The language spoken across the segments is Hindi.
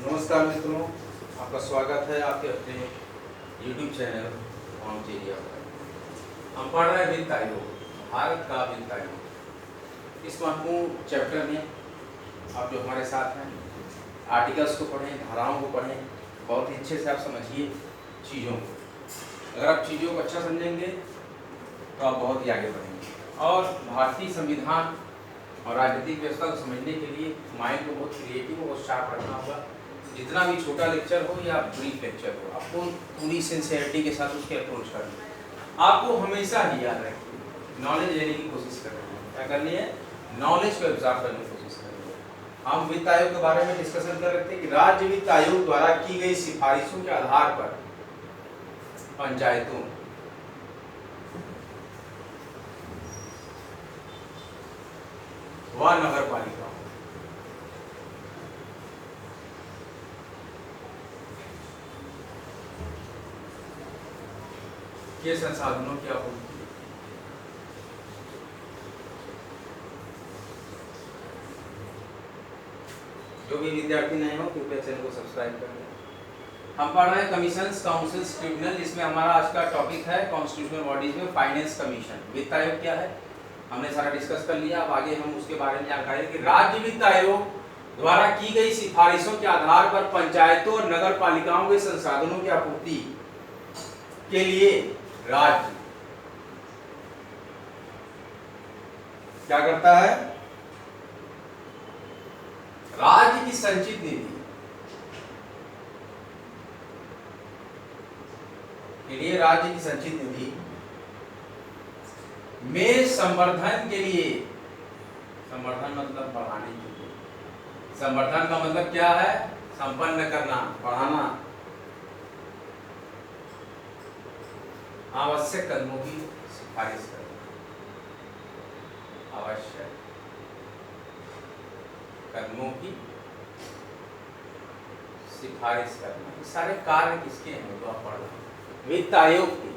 नमस्कार मित्रों, आपका स्वागत है आपके अपने YouTube चैनल पहुंच एरिया पर। हम पढ़ रहे हैं वित्त आयोग, भारत का वित्त आयोग। इस महत्वपूर्ण चैप्टर में आप जो हमारे साथ हैं, आर्टिकल्स को पढ़ें, धाराओं को पढ़ें, बहुत ही अच्छे से आप समझिए चीज़ों को। अगर आप चीज़ों को अच्छा समझेंगे तो आप बहुत ही आगे बढ़ेंगे। और भारतीय संविधान और राजनीतिक व्यवस्था को समझने के लिए माइंड को बहुत क्रिएटिव और शार्प रखना होगा। जितना भी छोटा लेक्चर हो या ब्रीफ लेक्चर हो, आपको पूरी सिंसियरिटी के साथ उसके अप्रोच करना है। आपको हमेशा ही याद रखिए, नॉलेज लेने की कोशिश करनी है। क्या करनी है? नॉलेज को एब्जॉर्ब करने की कोशिश करनी है। हम वित्त आयोग के बारे में डिस्कशन कर रहे थे कि राज्य वित्त आयोग द्वारा की गई सिफारिशों के आधार पर पंचायतों व नगर पालिकाओं के संसाधनों की आपूर्ति। जो भी विद्यार्थी नए हो कृपया चैनल को सब्सक्राइब कर लें। हम पढ़ रहे हैं कमीशंस, काउंसिल्स, ट्रिब्यूनल। इसमें हमारा आज का टॉपिक है कॉन्स्टिट्यूशनल बॉडीज में फाइनेंस कमीशन। वित्त आयोग क्या है हमने सारा डिस्कस कर लिया। अब आगे हम उसके बारे में जानकारी कि राज्य वित्त आयोग द्वारा की गई सिफारिशों के आधार पर पंचायतों और नगर पालिकाओं के संसाधनों की आपूर्ति के लिए राज्य क्या करता है? राज्य की संचित निधि के लिए, राज्य की संचित निधि में संवर्धन के लिए, संवर्धन मतलब बढ़ाने के लिए, संवर्धन का मतलब क्या है? संपन्न करना, बढ़ाना, आवश्यक कदमों की सिफारिश करना, आवश्यक कदमों की सिफारिश करना। ये सारे कार्य किसके हैं? तो आप पढ़ रहे हैं वित्त आयोग के।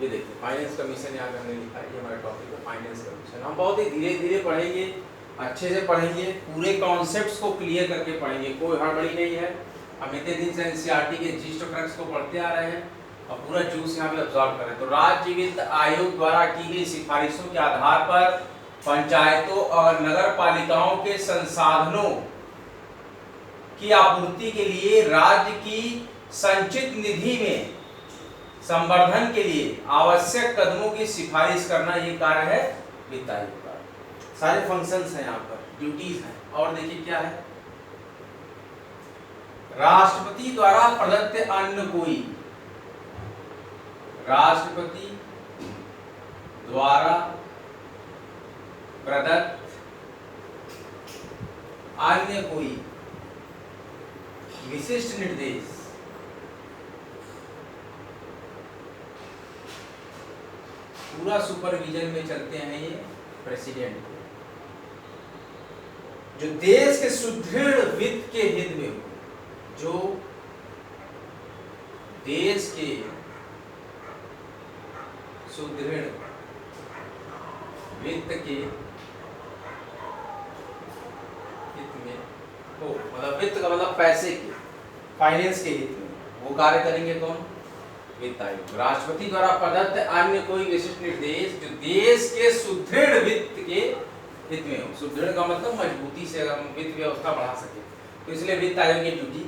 ये देखिए फाइनेंस कमीशन यहाँ पे हमने लिखा है, ये हमारा टॉपिक है फाइनेंस कमीशन। हम बहुत ही धीरे धीरे पढ़ेंगे, अच्छे से पढ़ेंगे, पूरे कॉन्सेप्ट्स को क्लियर करके पढ़ेंगे, कोई हड़बड़ी नहीं है। हम इतने दिन से एनसीईआरटी के जीस्ट और क्रक्स को पढ़ते आ रहे हैं और पूरा जूस यहाँ पे ऑब्जॉर्व करें। तो राज्य वित्त आयोग द्वारा की गई सिफारिशों के आधार पर पंचायतों और नगर पालिकाओं के संसाधनों की आपूर्ति के लिए राज्य की संचित निधि में संवर्धन के लिए आवश्यक कदमों की सिफारिश करना, ये कार्य है वित्त आयोग का। सारे फंक्शंस हैं यहाँ पर, ड्यूटीज हैं। और देखिए क्या है, राष्ट्रपति द्वारा प्रदत्त अन्य कोई, राष्ट्रपति द्वारा प्रदत्त अन्य कोई विशिष्ट निर्देश पूरा सुपरविजन में चलते हैं ये प्रेसिडेंट को, जो देश के सुदृढ़ वित्त के हित में हो, जो देश के सुदृढ़ वित्त के हित में हो, मतलब वित्त का मतलब पैसे के, फाइनेंस के हित में, वो कार्य करेंगे कौन? वित्त आयोग। राष्ट्रपति द्वारा प्रदत्त अन्य कोई विशिष्ट निर्देश जो देश के सुदृढ़ वित्त के हित में हो। सुदृढ़ का मतलब मजबूती से अगर हम वित्त व्यवस्था बढ़ा सके, तो इसलिए वित्त आयोग की ड्यूटी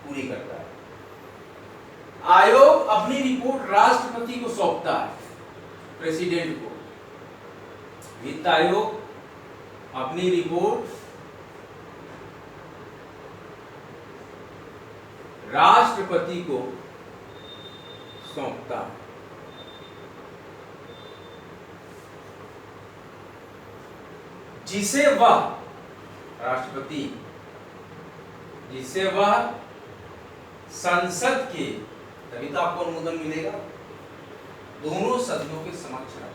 पूरी करता है। आयोग अपनी रिपोर्ट राष्ट्रपति को सौंपता है, प्रेसिडेंट को। वित्त आयोग अपनी रिपोर्ट राष्ट्रपति को सौंपता है। जिसे वह राष्ट्रपति, जिसे वह संसद के, तभी तो आपको अनुमोदन मिलेगा, दोनों सदनों के समक्ष रखता है।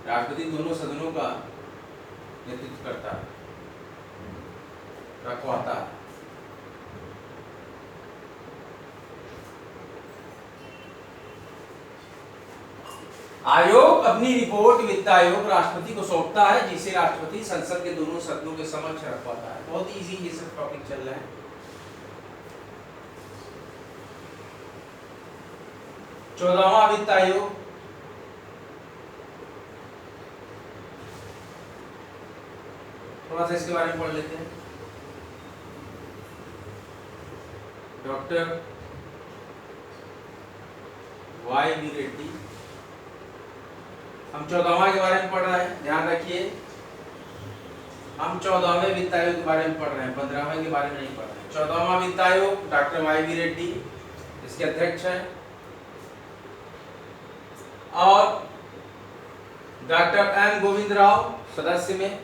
राष्ट्रपति दोनों सदनों का नेतृत्व करता है, रखवाता है। आयोग अपनी रिपोर्ट वित्त आयोग राष्ट्रपति को सौंपता है, जिसे राष्ट्रपति संसद के दोनों सदनों के समक्ष रख पाता है। बहुत इजी ये सब टॉपिक चल रहा है। चौदहवां वित्त आयोग, थोड़ा सा इसके बारे में पढ़ लेते हैं। Doctor Y V Reddy. हम 14वां के बारे में पढ़ रहे हैं, ध्यान रखिए। हम 14वें वित्त आयोग के बारे में पढ़ रहे हैं, 15वें के बारे में नहीं पढ़ रहे हैं। 14वां वित्त आयोग डॉक्टर वाई वी रेड्डी इसके अध्यक्ष हैं, और डॉक्टर एम गोविंद राव सदस्य में।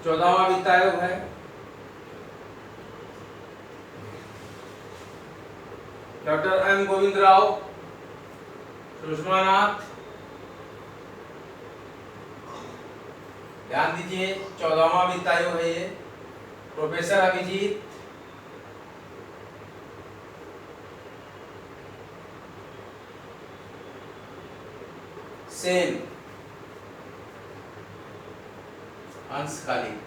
14वां वित्त आयोग है। डॉक्टर एम गोविंद राव, सुषमा नाथ, ध्यान दीजिए 14वां वित्त आयोग है ये। प्रोफेसर अभिजीत सेन अंशकालीन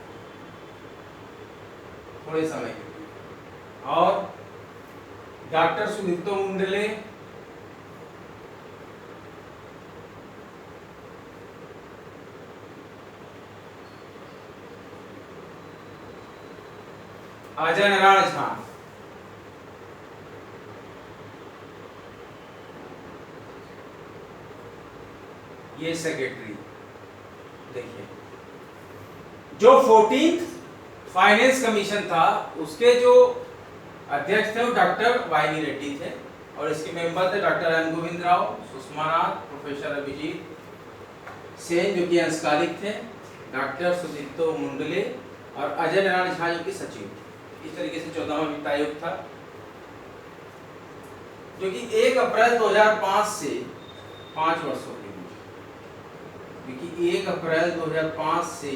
थोड़े समय के लिए, और डॉक्टर सुदीप्तो मुंडले अजय नारायण झा, ये सेक्रेटरी। देखिए जो 14th फाइनेंस कमीशन था उसके जो अध्यक्ष थे वो डॉक्टर वाई वी रेड्डी थे, और इसके मेंबर थे doctor M Govind Rao, Sushma Nath, professor Abhijit Sen जो कि अंशकालिक थे, डॉक्टर सुदीप्तो मुंडले और अजय नारायण झा जो कि सचिव थे। इस तरीके से 14वां वित्त आयोग था, जो कि 1 अप्रैल 2005 से 5 वर्षों के लिए, क्योंकि 1 अप्रैल 2005 से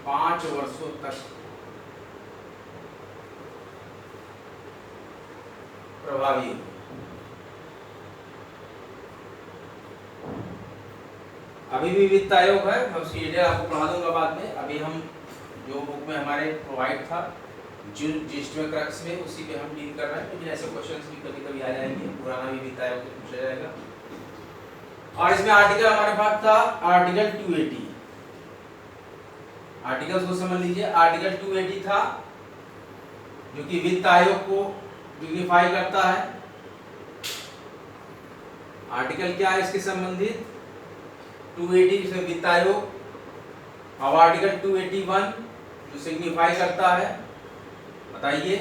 5 वर्षों तक प्रभावी। अभी भी वित्त आयोग है, मैं उसकी डिटेल आपको पढ़ा दूंगा बाद में। अभी हम जो बुक में हमारे प्रोवाइड था जिस्ट में क्रक्स में, उसी पे हम डील कर रहे हैं, लेकिन ऐसे क्वेश्चंस भी कभी कभी आ जाएंगे, पुराना भी वित्त आयोग से पूछा जाएगा। और इसमें आर्टिकल हमारे पास था आर्टिकल 280। आर्टिकल्स को समझ लीजिए। आर्टिकल 280 था जो कि वित्त आयोग को डिग्निफाई करता है। आर्टिकल क्या है इसके संबंधित? 280 जिसमें वित्त आयोग, और आर्टिकल 281 जो सिग्निफाई करता है। बताइए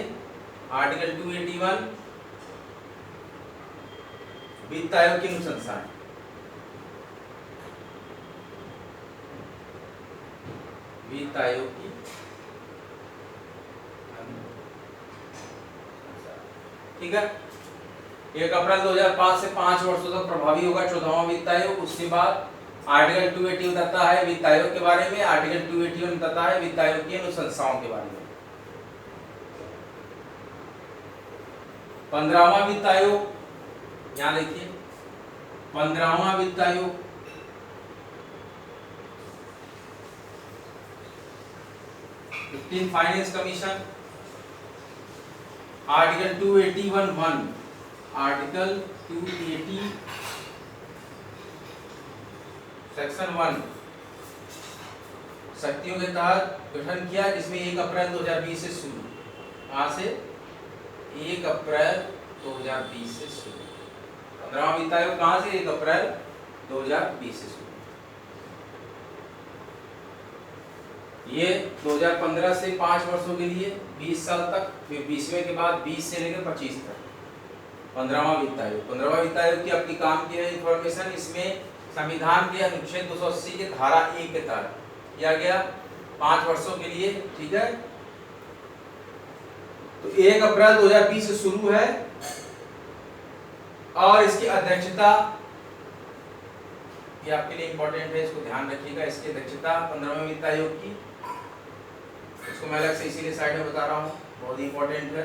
आर्टिकल 281 वित्त आयोग की अनुशंसा है। वित्त आयोग की ठीक है। 1 अप्रैल 2005 से 5 वर्षों तक प्रभावी होगा 14वां वित्त आयोग। उसके बाद आर्टिकल 280 बताता है वित्त आयोग के बारे में, आर्टिकल 281 बताता है वित्त आयोग की अनुशंसाओं के बारे में। 15वां वित्त आयोग, यहां देखिए 15वां वित्त आयोग finance commission. Article 281(1) article 280 section 1 शक्तियों के तहत गठन किया, जिसमें 1 अप्रैल 2020 से शुरू। कहां से? 1 अप्रैल 2020 से शुरू। 15वां वित्त आयोग कहां से? 1 अप्रैल 2020 से शुरू। ये 2015 से 5 वर्षों के लिए 20 साल तक, फिर 20वें के बाद 20 से लेकर 25 तक 15वां वित्त आयोग। 15वां वित्त आयोग की अपनी काम की है इंफॉर्मेशन। इसमें संविधान के अनुच्छेद 280 के धारा 1 के तहत किया गया 5 वर्षों के लिए। ठीक है, तो 1 अप्रैल 2020 से शुरू है, और इसकी अध्यक्षता, ये आपके लिए इंपॉर्टेंट है, इसको ध्यान रखिएगा। इसकी अध्यक्षता 15वें वित्त आयोग की, इसको मैं अलग से इसीलिए साइड में बता रहा हूँ, बहुत ही इंपॉर्टेंट है।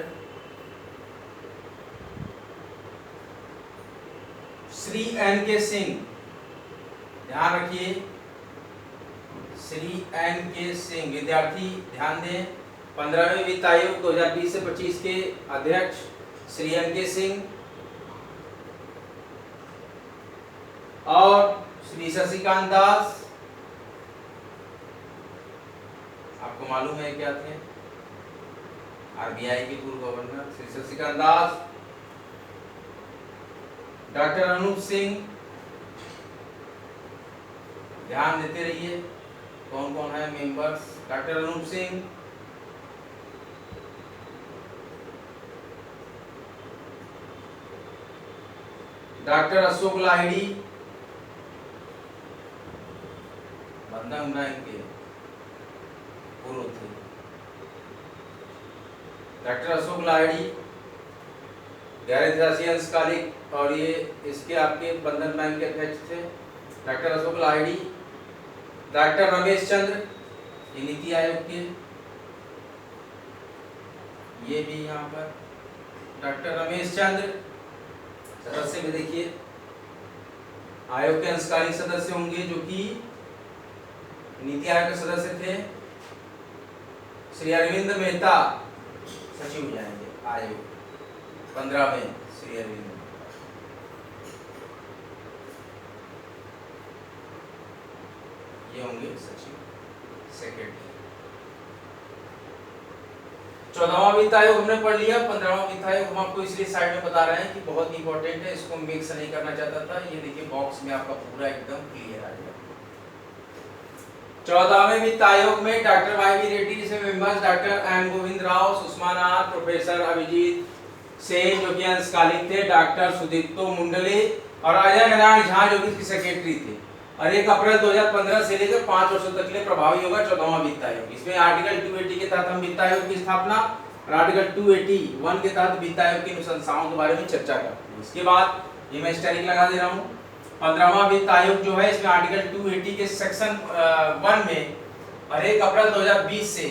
श्री एन के सिंह, ध्यान रखिए, श्री एन के सिंह विद्यार्थी ध्यान दें। 15वें वित्त आयोग 2020 से 25 के अध्यक्ष श्री एन के सिंह और श्री शशिकांत दास, आपको मालूम है क्या थे, आरबीआई के पूर्व गवर्नर श्री शशिकांत दास, डॉक्टर अनूप सिंह, ध्यान देते रहिए कौन कौन है members, doctor Anoop Singh, doctor Ashok Lahiri, Bandhan bank के पूर्व थे, डॉक्टर अशोक लाहिड़ी गैर इतिहासी अंशकालिक और ये इसके आपके बंधन बैंक के अध्यक्ष थे, डॉक्टर अशोक लाहिड़ी, डॉक्टर रमेश चंद्र, ये नीति आयोग के, ये भी यहाँ पर डॉक्टर रमेश चंद्र सदस्य में देखिए, आयोग के अंशकालिक सदस्य होंगे जो कि नीति आयोग के सदस्य थे। श्री अरविंद मेहता सचिव हो जाएंगे आयोग 15 में, श्री अरविंद ये होंगे सचिव, सेक्रेटरी। 14वां वित्त आयोग हमने पढ़ लिया। 15वां वित्त आयोग हम आपको इसलिए साइड में बता रहे हैं कि बहुत इंपॉर्टेंट है, इसको मिक्स नहीं करना चाहता था। ये देखिए बॉक्स में आपका पूरा एकदम क्लियर आ गया। 14वें वित्त आयोग में डॉक्टर वाई वी रेड्डी से members, doctor M Govind Rao, Sushma Nath, professor Abhijit Sen जो कि अंशकालिक थे, डॉक्टर सुदीप्तो मुंडले और अजय नारायण झा जो कि सेक्रेटरी थे। और 1 अप्रैल 2015 से लेकर 5 वर्षों तक के लिए प्रभावी होगा 14वां वित्त आयोग। इसमें आर्टिकल 280 के तहत हम वित्त आयोग की स्थापना और आर्टिकल 281 के तहत वित्त आयोग की अनुशंसाओं के बारे में चर्चा करते हैं। इसके बाद ये मैं स्टेरिंग लगा दे रहा हूँ। 15वां वित्त आयोग जो है इसमें आर्टिकल 280 के सेक्शन 1 में और 1 अप्रैल 2020 से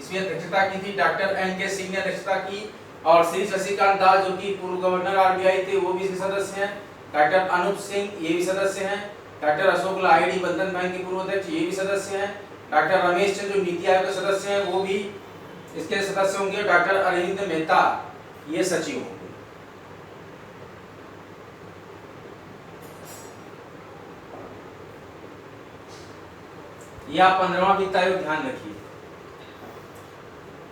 इसमें अध्यक्षता की थी डॉक्टर एन के सिंह ने अध्यक्षता की और श्री शशिकांत दास जो कि पूर्व गवर्नर आरबीआई थे वो भी इसके सदस्य हैं, डॉक्टर अनूप सिंह ये भी सदस्य हैं, डॉक्टर अशोक लाहिड़ी बंधन बैंक के पूर्व अध्यक्ष ये भी सदस्य हैं, डॉक्टर रमेश चंद्र जो नीति आयोग के सदस्य हैं वो भी इसके सदस्य होंगे, डॉक्टर अरविंद मेहता ये सचिव होंगे। यह 15वां वित्त आयोग ध्यान रखिए।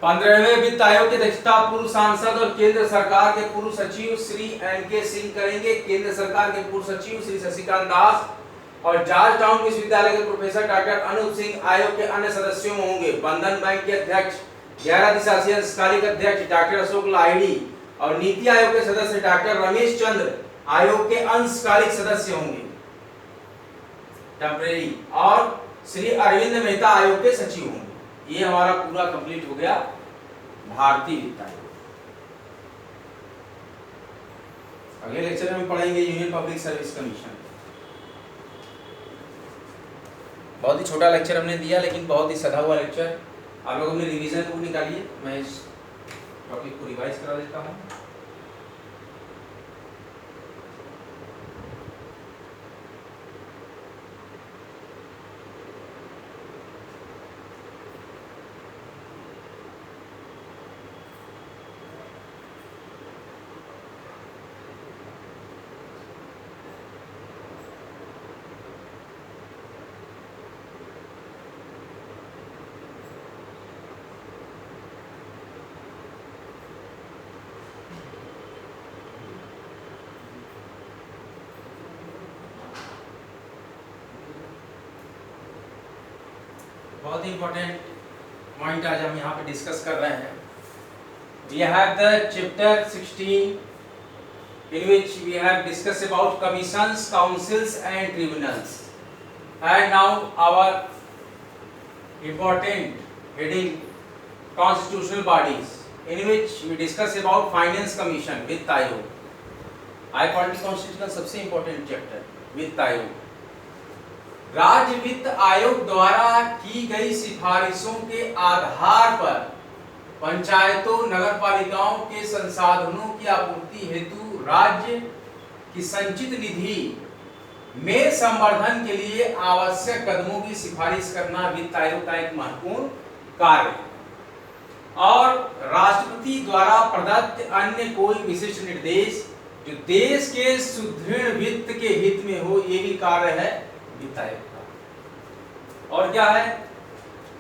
15वें वित्त आयोग की अध्यक्षता पूर्व सांसद और केंद्र सरकार के पूर्व सचिव श्री एन के सिंह करेंगे। केंद्र सरकार के पूर्व सचिव श्री शशिकांत दास और जॉर्ज टाउन विश्वविद्यालय के प्रोफेसर डॉक्टर अनूप सिंह आयोग के अन्य सदस्यों में होंगे। बंधन बैंक के अध्यक्ष 11 दिशासी अंशकालिक अध्यक्ष डॉक्टर अशोक लाहिड़ी और नीति आयोग के सदस्य डॉक्टर रमेश चंद्र आयोग के अंशकालिक सदस्य होंगे टेम्परेरी, और श्री अरविंद मेहता आयोग के सचिव होंगे। ये हमारा पूरा कंप्लीट हो गया भारतीय वित्त आयोग। अगले लेक्चर में हम पढ़ेंगे यूनियन पब्लिक सर्विस कमीशन। बहुत ही छोटा लेक्चर हमने दिया लेकिन बहुत ही सधा हुआ लेक्चर। आप लोग अपनी रिवीजन बुक निकालिए, मैं इस टॉपिक को रिवाइज करा देता हूँ। बहुत ही इंपॉर्टेंट पॉइंट आज हम यहाँ पे डिस्कस कर रहे हैं। We have the chapter 16 in which we have discussed about commissions, councils and tribunals. And now our important heading constitutional bodies in which we discuss about finance commission, वित्त आयोग। I call it constitutional सबसे important chapter वित्त आयोग। राज्य वित्त आयोग द्वारा की गई सिफारिशों के आधार पर पंचायतों नगर पालिकाओं के संसाधनों की आपूर्ति हेतु राज्य कि संचित निधि में संवर्धन के लिए आवश्यक कदमों की सिफारिश करना वित्त आयोग का एक महत्वपूर्ण कार्य है। और राष्ट्रपति द्वारा प्रदत्त अन्य कोई विशिष्ट निर्देश जो देश के सुदृढ़ वित्त के हित में हो, ये भी कार्य है वित्त आयोग का। और क्या है,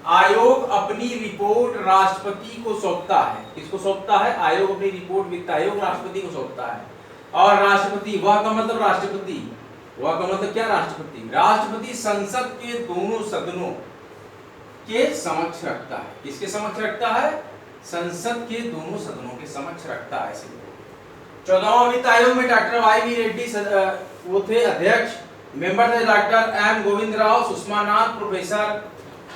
आयोग अपनी रिपोर्ट राष्ट्रपति को सौंपता है। किसको सौंपता है? आयोग अपनी रिपोर्ट वित्त आयोग राष्ट्रपति को सौंपता है। और राष्ट्रपति, वह का मतलब राष्ट्रपति, वह का मतलब क्या? राष्ट्रपति। राष्ट्रपति संसद के दोनों सदनों के समक्ष रखता है। किसके समक्ष रखता है? संसद के दोनों सदनों के समक्ष रखता है। 14वां वित्त आयोग में डॉक्टर वाई रेड्डी वो थे अध्यक्ष। मेंबर थे doctor M Govind Rao, Sushma Nath, professor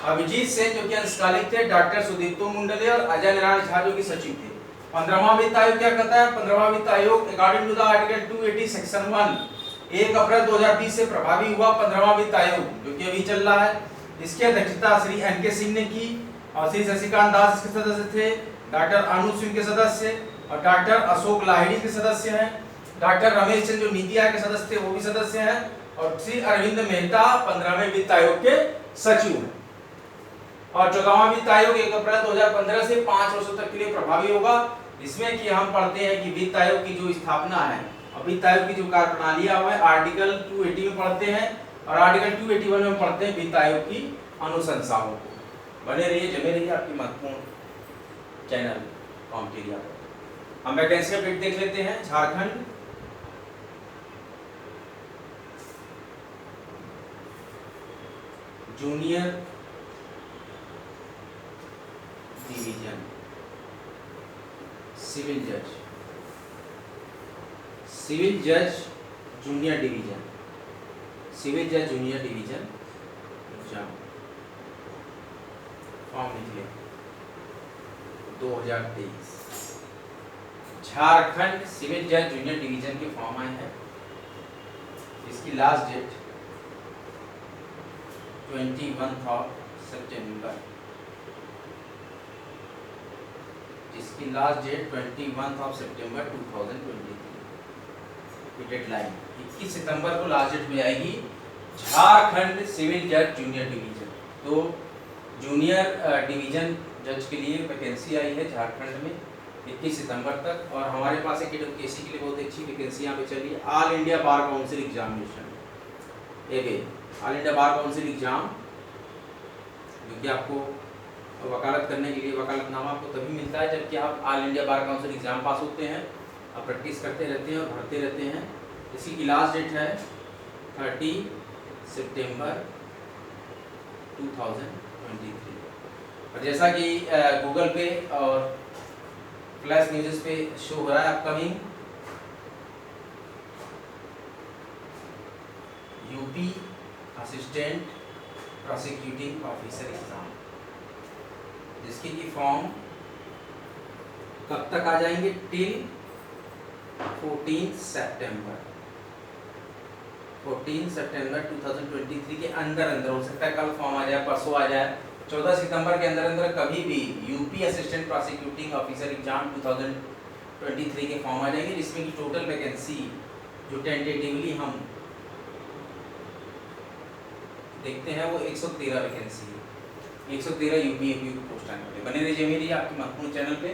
Abhijit Sen जो कि अंशकालिक थे, डॉक्टर सुदीप्तो मुंडले और अजय नारायण झा जो कि सचिव थे। 15वां वित्त आयोग क्या कहता है? 15वां वित्त आयोग according to the article 280 section 1 1 अप्रैल 2020 से प्रभावी हुआ। 15वां वित्त आयोग जो कि अभी चल रहा है, इसकी अध्यक्षता श्री एन.के. सिंह ने की और श्री शशिकांत दास इसके सदस्य थे, डॉक्टर अनु सिंह के सदस्य और डॉक्टर अशोक लाहिड़ी के सदस्य हैं, डॉक्टर रमेश चंद्र जो नीति आयोग के सदस्य थे वो भी सदस्य हैं, और श्री अरविंद मेहता 15वें वित्त आयोग के सचिव हैं। और 14वां वित्त आयोग 1 अप्रैल 2015 से 5 वर्षों तक के लिए प्रभावी होगा। इसमें कि हम पढ़ते हैं कि वित्त आयोग की जो स्थापना है और वित्त आयोग की जो कार्यप्रणालियां है आर्टिकल 280 में पढ़ते हैं और आर्टिकल 281 में पढ़ते हैं वित्त आयोग की अनुशंसाओं को। बने रहिए, जमे रहिए आपकी महत्वपूर्ण चैनल कॉम्पिटिया पर। हम वैकेंसी अपडेट देख लेते हैं। झारखंड जूनियर डिवीजन सिविल जज, सिविल जज जूनियर डिवीजन, सिविल जज जूनियर डिवीजन एग्जाम फॉर्म निकले 2023। झारखंड सिविल जज जूनियर डिवीजन के फॉर्म आए हैं। इसकी लास्ट डेट 21 सितंबर, इसकी लास्ट डेट 21 सितंबर 2023 की डेडलाइन। 21 सितंबर को लास्ट डेट में आएगी झारखंड सिविल जज जूनियर डिवीजन। तो जूनियर डिवीजन जज के लिए वैकेंसी आई है झारखंड में 21 सितंबर तक। और हमारे पास एक एडवोकेसी के लिए बहुत अच्छी वैकेंसी यहाँ पे चली है। All India bar council examination, all India bar council exam, जो कि आपको वकालत करने के लिए वकालतनामा आपको तभी मिलता है जबकि आप all India bar council exam पास होते हैं, आप प्रैक्टिस करते रहते हैं और भरते रहते हैं। इसी की लास्ट डेट है 30 सितंबर 2023। और जैसा कि गूगल पे और फ्लैश न्यूज़ पे शो हो रहा है upcoming UP assistant prosecuting officer exam, जिसके की फॉर्म कब तक आ जाएंगे? टिल 14 सितंबर 2023 के अंदर हो सकता है कल फॉर्म आ जाए, परसों आ जाए। 14 सितंबर के अंदर कभी भी UP assistant prosecuting officer exam 2023 के फॉर्म आ जाएंगे, जिसमें की टोटल वैकेंसी जो टेंटेटिवली हम देखते हैं वो 113 वैकेंसी है। 113 यूपी पोस्ट आने वाले। बने रहिए मेरी आपके महत्वपूर्ण चैनल पे।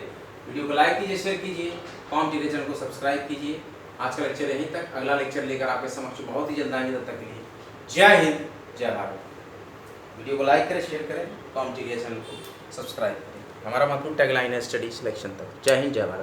वीडियो को लाइक कीजिए, शेयर कीजिए, कॉम्पिटिटिव चैनल को सब्सक्राइब कीजिए। आज का लेक्चर यहीं तक, अगला लेक्चर लेकर आपके समक्ष बहुत ही जल्द आएंगे। तब तक के लिए जय हिंद, जय भारत। वीडियो को लाइक करें, शेयर करें, कॉम्पिटिटिव चैनल को सब्सक्राइब करें। हमारा महत्वपूर्ण टैगलाइन है स्टडी सिलेक्शन तक। जय हिंद, जय भारत।